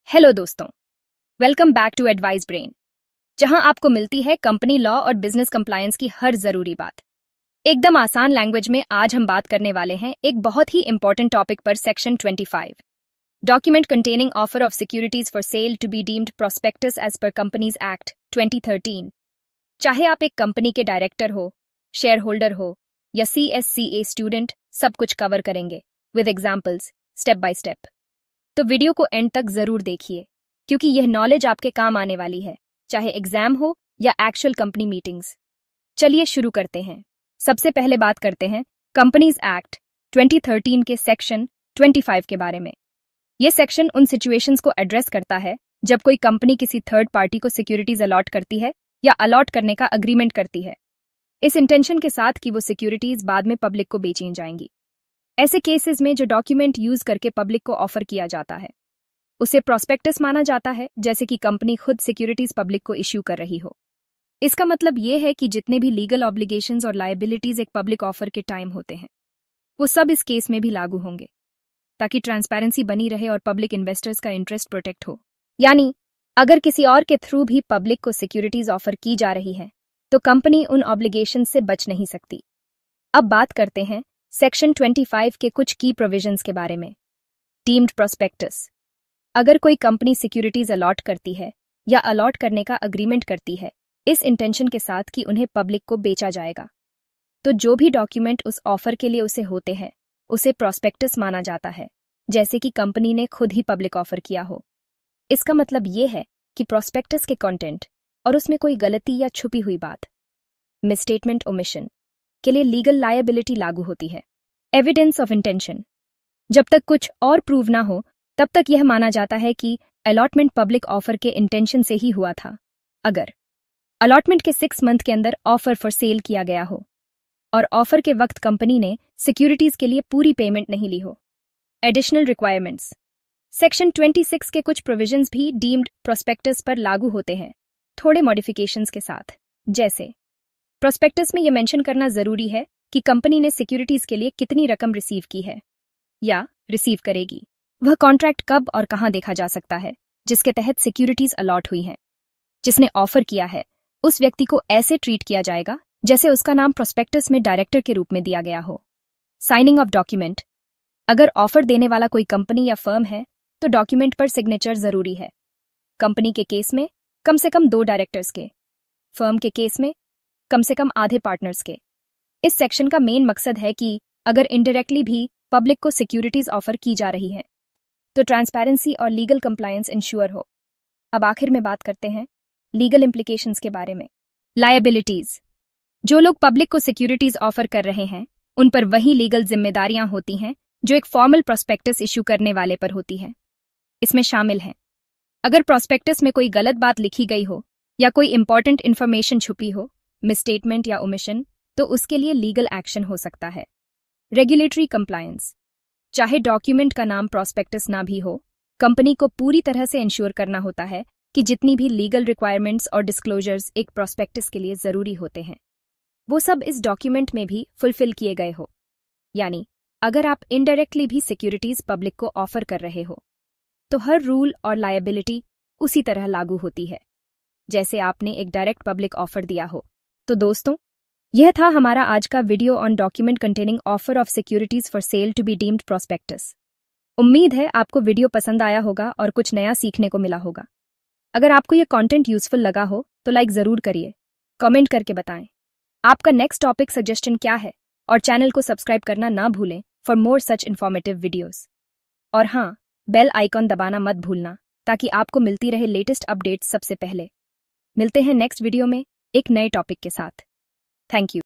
Hello दोस्तों, welcome back to advice brain, जहां आपको मिलती है कंपनी लॉ और बिजनेस कंप्लायंस की हर जरूरी बात। एकदम आसान लैंग्वेज में आज हम बात करने वाले हैं एक बहुत ही इंपॉर्टेंट टॉपिक पर। Section 25, document containing offer of securities for sale to be deemed prospectus as per companies act 2013। चाहे आप एक कंपनी के डायरेक्टर हो, शेयर होल्डर हो या CSCA स्टूडेंट, सब कुछ कवर करेंगे with examples, step by step. तो वीडियो को एंड तक जरूर देखिए, क्योंकि यह नॉलेज आपके काम आने वाली है, चाहे एग्जाम हो या एक्चुअल कंपनी मीटिंग्स। चलिए शुरू करते हैं। सबसे पहले बात करते हैं कंपनीज एक्ट 2013 के सेक्शन 25 के बारे में। यह सेक्शन उन सिचुएशंस को एड्रेस करता है जब कोई कंपनी किसी थर्ड पार्टी को सिक्योरिटीज अलॉट करती है या अलॉट करने का अग्रीमेंट करती है, इस इंटेंशन के साथ कि वो सिक्योरिटीज बाद में पब्लिक को बेची जाएंगी। ऐसे केसेस में जो डॉक्यूमेंट यूज करके पब्लिक को ऑफर किया जाता है उसे प्रोस्पेक्टस माना जाता है, जैसे कि कंपनी खुद सिक्योरिटीज पब्लिक को इश्यू कर रही हो। इसका मतलब यह है कि जितने भी लीगल ऑब्लिगेशंस और लायबिलिटीज एक पब्लिक ऑफर के टाइम होते हैं, वो सब इस केस में भी लागू होंगे, ताकि ट्रांसपेरेंसी बनी रहे और पब्लिक इन्वेस्टर्स का इंटरेस्ट प्रोटेक्ट हो। यानी अगर किसी और के थ्रू भी पब्लिक को सिक्योरिटीज ऑफर की जा रही है तो कंपनी उन ऑब्लिगेशन से बच नहीं सकती। अब बात करते हैं सेक्शन 25 के कुछ की प्रोविजंस के बारे में। Deemed prospectus. अगर कोई कंपनी सिक्योरिटीज अलॉट करती है या अलॉट करने का अग्रीमेंट करती है इस इंटेंशन के साथ कि उन्हें पब्लिक को बेचा जाएगा, तो जो भी डॉक्यूमेंट उस ऑफर के लिए उसे होते हैं उसे प्रोस्पेक्टस माना जाता है, जैसे कि कंपनी ने खुद ही पब्लिक ऑफर किया हो। इसका मतलब ये है कि प्रोस्पेक्टस के कंटेंट और उसमें कोई गलती या छुपी हुई बात, मिसस्टेटमेंट, ओमिशन के लिए लीगल लायबिलिटी लागू होती है। Evidence of intention. जब तक कुछ और प्रूव ना हो तब तक यह माना जाता है कि अलॉटमेंट पब्लिक ऑफर के इंटेंशन से ही हुआ था। अगर अलॉटमेंट के 6 मंथ के अंदर ऑफर फॉर सेल किया गया हो और ऑफर के वक्त कंपनी ने सिक्योरिटीज के लिए पूरी पेमेंट नहीं ली हो। Additional requirements. सेक्शन 26 के कुछ प्रोविजंस भी डीम्ड प्रोस्पेक्टस पर लागू होते हैं, थोड़े मॉडिफिकेशंस के साथ। जैसे प्रोस्पेक्टस में यह मेंशन करना जरूरी है कि कंपनी ने सिक्योरिटीज के लिए कितनी रकम रिसीव की है या रिसीव करेगी। वह कॉन्ट्रैक्ट कब और कहां देखा जा सकता है जिसके तहत सिक्योरिटीज अलॉट हुई हैं। जिसने ऑफर किया है उस व्यक्ति को ऐसे ट्रीट किया जाएगा जैसे उसका नाम प्रोस्पेक्टस में डायरेक्टर के रूप में दिया गया हो। Signing off document. अगर ऑफर देने वाला कोई कंपनी या फर्म है तो डॉक्यूमेंट पर सिग्नेचर जरूरी है। कंपनी के केस में कम से कम 2 डायरेक्टर्स के, फर्म के केस में कम से कम आधे पार्टनर्स के। इस सेक्शन का मेन मकसद है कि अगर इनडायरेक्टली भी पब्लिक को सिक्योरिटीज ऑफर की जा रही है तो ट्रांसपेरेंसी और लीगल कंप्लायंस इंश्योर हो। अब आखिर में बात करते हैं लीगल इम्प्लीकेशंस के बारे में। लायबिलिटीज। जो लोग पब्लिक को सिक्योरिटीज ऑफर कर रहे हैं उन पर वही लीगल जिम्मेदारियां होती हैं जो एक फॉर्मल प्रोस्पेक्टस इश्यू करने वाले पर होती हैं। इसमें शामिल हैं, अगर प्रोस्पेक्टस में कोई गलत बात लिखी गई हो या कोई इंपॉर्टेंट इंफॉर्मेशन छुपी हो, मिसस्टेटमेंट या ओमिशन, तो उसके लिए लीगल एक्शन हो सकता है। Regulatory compliance. चाहे डॉक्यूमेंट का नाम प्रोस्पेक्टस ना भी हो, कंपनी को पूरी तरह से इंश्योर करना होता है कि जितनी भी लीगल रिक्वायरमेंट्स और डिस्क्लोजर्स एक प्रोस्पेक्टस के लिए जरूरी होते हैं वो सब इस डॉक्यूमेंट में भी फुलफिल किए गए हो। यानी अगर आप इनडायरेक्टली भी सिक्योरिटीज पब्लिक को ऑफर कर रहे हो तो हर रूल और लायबिलिटी उसी तरह लागू होती है जैसे आपने एक डायरेक्ट पब्लिक ऑफर दिया हो। तो दोस्तों, यह था हमारा आज का video on document containing offer of securities for sale to be deemed prospectus. उम्मीद है आपको वीडियो पसंद आया होगा और कुछ नया सीखने को मिला होगा। अगर आपको यह कंटेंट यूजफुल लगा हो तो लाइक जरूर करिए, कमेंट करके बताएं आपका नेक्स्ट टॉपिक सजेशन क्या है, और चैनल को सब्सक्राइब करना ना भूलें for more such informative videos. और हाँ, बेल आइकॉन दबाना मत भूलना ताकि आपको मिलती रहे लेटेस्ट अपडेट्स सबसे पहले। मिलते हैं नेक्स्ट वीडियो में एक नए टॉपिक के साथ। Thank you.